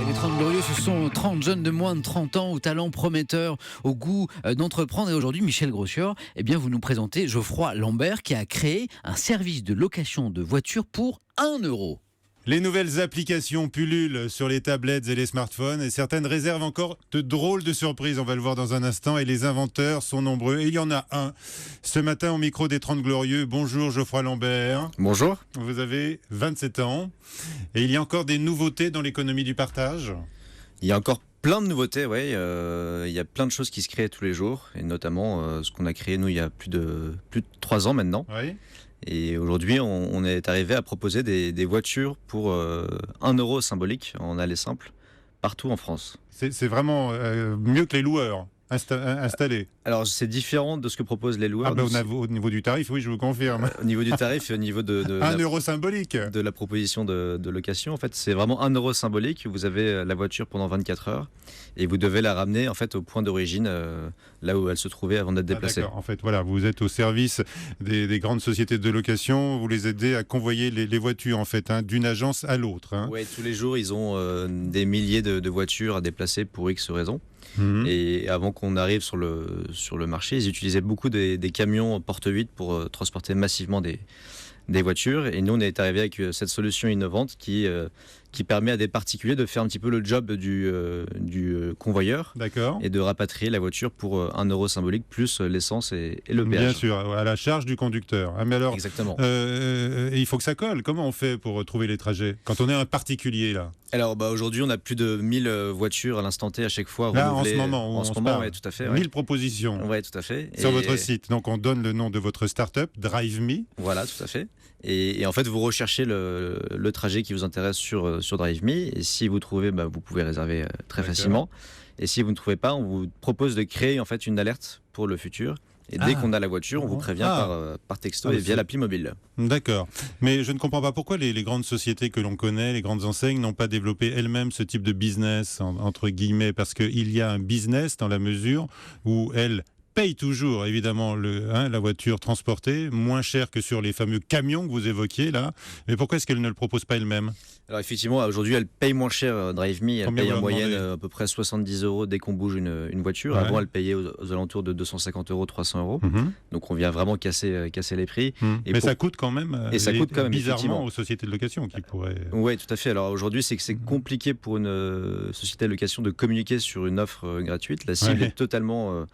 Les 30 Glorieux, ce sont 30 jeunes de moins de 30 ans au talent prometteur, au goût d'entreprendre. Et aujourd'hui, Michel Grossior, eh bien, vous nous présentez Geoffroy Lambert qui a créé un service de location de voitures pour 1 euro. Les nouvelles applications pullulent sur les tablettes et les smartphones et certaines réservent encore de drôles de surprises, on va le voir dans un instant, et les inventeurs sont nombreux. Et il y en a un ce matin au micro des 30 Glorieux. Bonjour Geoffroy Lambert. Bonjour. Vous avez 27 ans et il y a encore des nouveautés dans l'économie du partage ? Il y a encore plein de nouveautés, oui. Il y a plein de choses qui se créent tous les jours, et notamment ce qu'on a créé nous il y a plus de 3 ans maintenant. Oui. Et aujourd'hui, on est arrivé à proposer des voitures pour 1 euro symbolique en aller simple partout en France. C'est vraiment mieux que les loueurs installés. Alors c'est différent de ce que proposent les loueurs. Au niveau du tarif, oui, je vous confirme. Au niveau du tarif et au niveau de 1 euro symbolique. De la proposition de location, en fait, c'est vraiment 1 euro symbolique. Vous avez la voiture pendant 24 heures et vous devez la ramener en fait au point d'origine, là où elle se trouvait avant d'être déplacée. D'accord. En fait, voilà, vous êtes au service des grandes sociétés de location. Vous les aidez à convoyer les voitures, en fait, d'une agence à l'autre. Oui, tous les jours, ils ont des milliers de voitures à déplacer pour X raisons. Et avant qu'on arrive sur le marché, ils utilisaient beaucoup des camions porte-8 pour transporter massivement des voitures. Et nous, on est arrivé avec cette solution innovante qui permet à des particuliers de faire un petit peu le job du convoyeur. D'accord. Et de rapatrier la voiture pour 1 euro symbolique plus l'essence et le péage. Bien sûr, à la charge du conducteur. Mais alors, exactement. Il faut que ça colle. Comment on fait pour trouver les trajets quand on est un particulier là ? Alors aujourd'hui, on a plus de 1000 voitures à l'instant T à chaque fois. Là, renouvelées. en ce moment, oui, tout à fait. 1000 propositions. Oui, tout à fait. Sur votre site. Donc on donne le nom de votre start-up, DriveMe. Voilà, tout à fait. Et en fait, vous recherchez le trajet qui vous intéresse sur DriveMe. Et si vous trouvez, vous pouvez réserver très facilement. Et si vous ne trouvez pas, on vous propose de créer en fait une alerte pour le futur. Et dès qu'on a la voiture, on vous prévient par texto et via l'appli mobile. D'accord. Mais je ne comprends pas pourquoi les grandes sociétés que l'on connaît, les grandes enseignes, n'ont pas développé elles-mêmes ce type de business, entre guillemets, parce qu'il y a un business dans la mesure où elles paye toujours, évidemment, la voiture transportée, moins cher que sur les fameux camions que vous évoquiez là. Mais pourquoi est-ce qu'elle ne le propose pas elle-même ? Alors effectivement, aujourd'hui, elle paye moins cher DriveMe. Elle paye en moyenne à peu près 70 euros dès qu'on bouge une voiture. Ouais. Avant, elle payait aux alentours de 250 euros, 300 euros. Donc on vient vraiment casser les prix. Mais ça coûte quand même, bizarrement aux sociétés de location qui pourraient... Oui, tout à fait. Alors aujourd'hui, c'est compliqué pour une société de location de communiquer sur une offre gratuite. La cible est totalement...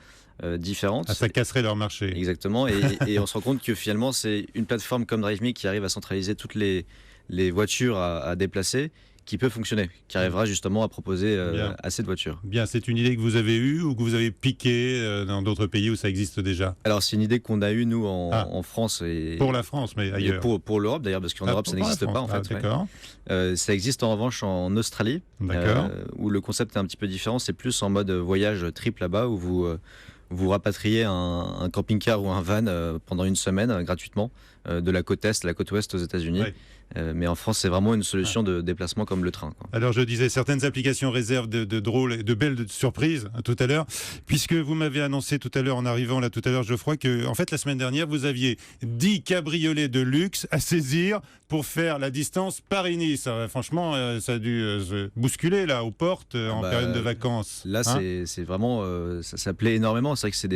différentes. Ça casserait leur marché. Exactement. Et on se rend compte que finalement, c'est une plateforme comme DriveMe qui arrive à centraliser toutes les voitures à déplacer, qui peut fonctionner, qui arrivera justement à proposer assez de voitures. Bien, c'est une idée que vous avez eue ou que vous avez piquée dans d'autres pays où ça existe déjà ? Alors, c'est une idée qu'on a eue, nous, en France. Et pour la France, mais ailleurs. Pour l'Europe, d'ailleurs, parce qu'en Europe, ça n'existe pas, en fait. D'accord. Ça existe en revanche en Australie, où le concept est un petit peu différent. C'est plus en mode voyage trip là-bas, où vous rapatriez un camping-car ou un van pendant une semaine gratuitement de la côte est à la côte ouest aux États-Unis. Ouais. Mais en France, c'est vraiment une solution de déplacement comme le train, quoi. Alors, je disais, certaines applications réservent de drôles, de belles surprises tout à l'heure, puisque vous m'avez annoncé tout à l'heure, en arrivant là tout à l'heure, Geoffroy, que en fait, la semaine dernière, vous aviez 10 cabriolets de luxe à saisir pour faire la distance Paris-Nice. Franchement, ça a dû se bousculer là aux portes en période de vacances. Là, c'est vraiment, ça plaît énormément. C'est vrai que c'est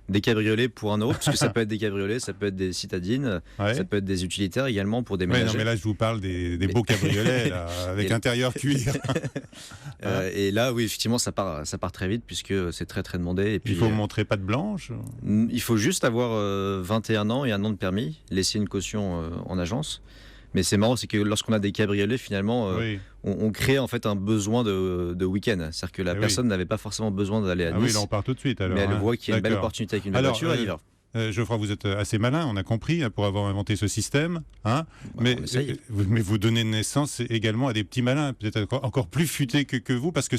des cabriolets pour 1 euro, parce que ça peut être des cabriolets, ça peut être des citadines, ça peut être des utilitaires également pour des ménagers. Non, mais là, je vous parle des beaux cabriolets là, avec intérieur cuir. Et là, oui, effectivement, ça part très vite puisque c'est très très demandé. Et puis, il faut montrer patte blanche. Il faut juste avoir 21 ans et 1 an de permis, laisser une caution en agence. Mais c'est marrant, c'est que lorsqu'on a des cabriolets, finalement, on crée en fait un besoin de week-end. C'est-à-dire que la personne n'avait pas forcément besoin d'aller à Nice. Oui, là on part tout de suite alors. Mais elle voit qu'il y a une belle opportunité avec une voiture, elle y va. Geoffroy, vous êtes assez malin, on a compris, pour avoir inventé ce système. Mais vous donnez naissance également à des petits malins, peut-être encore plus futés que vous, parce que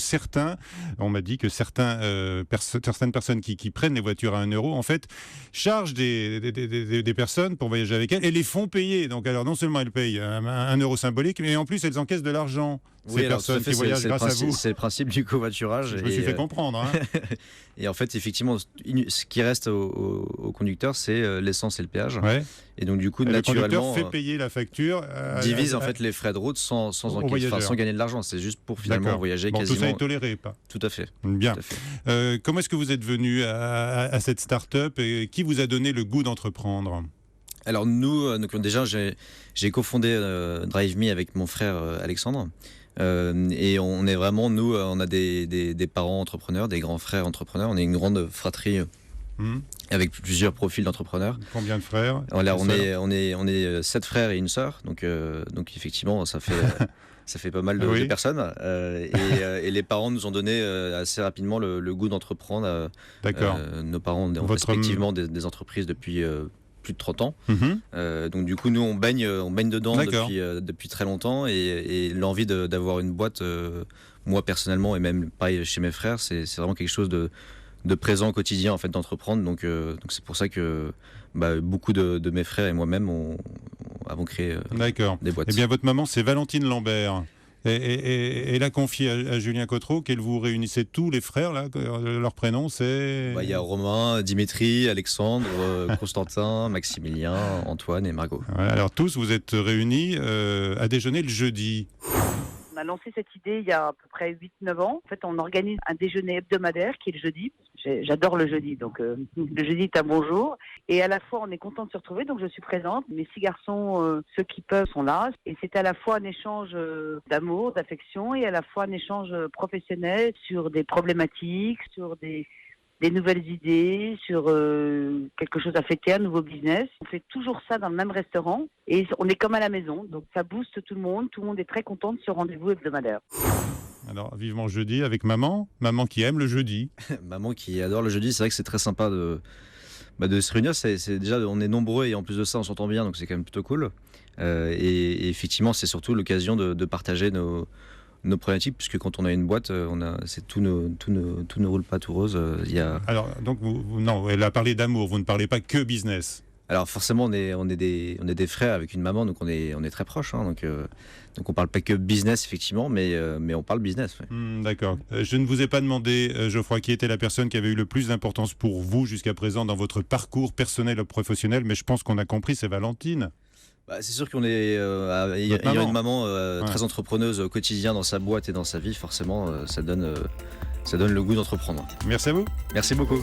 on m'a dit que certaines personnes qui prennent les voitures à 1 euro, en fait, chargent des personnes pour voyager avec elles et les font payer. Donc alors non seulement elles payent 1 euro symbolique, mais en plus elles encaissent de l'argent. ces Oui, alors, personnes tout à fait, qui voyagent grâce à vous. C'est le principe du covoiturage. Je me suis fait comprendre. Hein. Et en fait, effectivement, ce qui reste au conducteur, c'est l'essence et le péage. Ouais. Et donc, du coup, Et le conducteur naturellement, fait payer la facture. divise en fait les frais de route sans gagner de l'argent. C'est juste pour finalement D'accord. voyager Bon, quasiment. tout ça est toléré, pas. Tout à fait. Bien. Tout à fait. Comment est-ce que vous êtes venu à cette start-up et qui vous a donné le goût d'entreprendre? Alors nous, donc déjà, j'ai cofondé DriveMe avec mon frère Alexandre. Et on est vraiment, nous, on a des parents entrepreneurs, des grands frères entrepreneurs. On est une grande fratrie avec plusieurs profils d'entrepreneurs. Combien de frères? Voilà, on est 7 frères et une sœur. Donc effectivement, ça fait pas mal de personnes. Et les parents nous ont donné assez rapidement le goût d'entreprendre. D'accord. Nos parents ont respectivement des entreprises depuis plus de 30 ans. Donc du coup, nous, on baigne dedans depuis très longtemps. Et l'envie d'avoir une boîte, moi personnellement, et même pareil chez mes frères, c'est vraiment quelque chose de présent au quotidien, en fait, d'entreprendre. Donc c'est pour ça que beaucoup de mes frères et moi-même avons créé des boîtes. Eh bien, votre maman, c'est Valentine Lambert. Et elle a confié à Julien Cottereau qu'elle vous réunissait tous les frères, là, leur prénom, c'est... Il y a Romain, Dimitri, Alexandre, Constantin, Maximilien, Antoine et Margot. Voilà, alors tous, vous êtes réunis à déjeuner le jeudi. On a lancé cette idée il y a à peu près 8-9 ans. En fait, on organise un déjeuner hebdomadaire qui est le jeudi. J'adore le jeudi, donc le jeudi est un bon jour. Et à la fois, on est content de se retrouver, donc je suis présente. Mes 6 garçons, ceux qui peuvent, sont là. Et c'est à la fois un échange d'amour, d'affection, et à la fois un échange professionnel sur des problématiques, sur des nouvelles idées, sur quelque chose à fêter, un nouveau business. On fait toujours ça dans le même restaurant et on est comme à la maison. Donc ça booste tout le monde est très content de ce rendez-vous hebdomadaire. Alors, vivement jeudi avec maman qui aime le jeudi. Maman qui adore le jeudi, c'est vrai que c'est très sympa de se réunir. C'est déjà, on est nombreux et en plus de ça, on s'entend bien, donc c'est quand même plutôt cool. Et effectivement, c'est surtout l'occasion de partager nos problématiques, puisque quand on a une boîte, tout ne roule pas tout rose. Alors, donc, non, elle a parlé d'amour, vous ne parlez pas que business. Alors forcément, on est des frères avec une maman, donc on est très proches. Donc on parle pas que business, effectivement, mais on parle business. Ouais. D'accord. Je ne vous ai pas demandé, Geoffroy, qui était la personne qui avait eu le plus d'importance pour vous jusqu'à présent dans votre parcours personnel ou professionnel, mais je pense qu'on a compris, c'est Valentine. C'est sûr qu'on est ayant une maman très entrepreneuse au quotidien dans sa boîte et dans sa vie, forcément, ça donne le goût d'entreprendre. Merci à vous. Merci beaucoup.